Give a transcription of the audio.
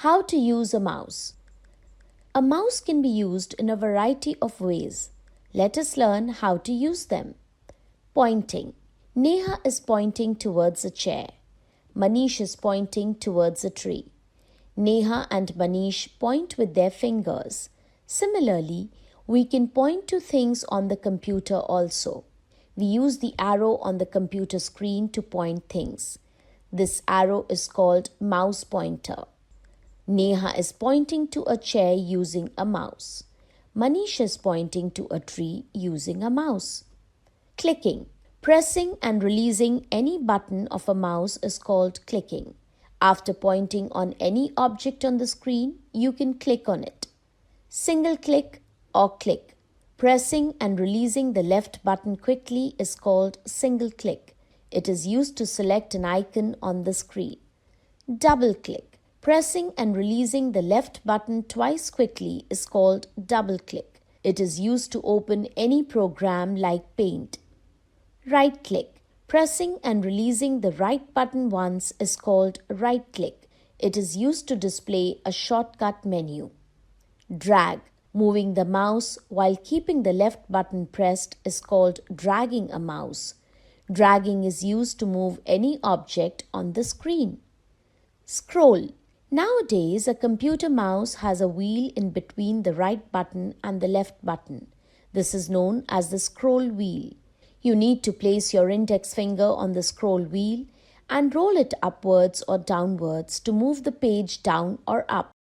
How to use a mouse. A mouse can be used in a variety of ways. Let us learn how to use them. Pointing. Neha is pointing towards a chair. Manish is pointing towards a tree. Neha and Manish point with their fingers. Similarly, we can point to things on the computer also. We use the arrow on the computer screen to point things. This arrow is called mouse pointer. Neha is pointing to a chair using a mouse. Manish is pointing to a tree using a mouse. Clicking. Pressing and releasing any button of a mouse is called clicking. After pointing on any object on the screen, you can click on it. Single click or click. Pressing and releasing the left button quickly is called single click. It is used to select an icon on the screen. Double click. Pressing and releasing the left button twice quickly is called double click. It is used to open any program like Paint. Right click. Pressing and releasing the right button once is called right click. It is used to display a shortcut menu. Drag. Moving the mouse while keeping the left button pressed is called dragging a mouse. Dragging is used to move any object on the screen. Scroll. Nowadays, a computer mouse has a wheel in between the right button and the left button. This is known as the scroll wheel. You need to place your index finger on the scroll wheel and roll it upwards or downwards to move the page down or up.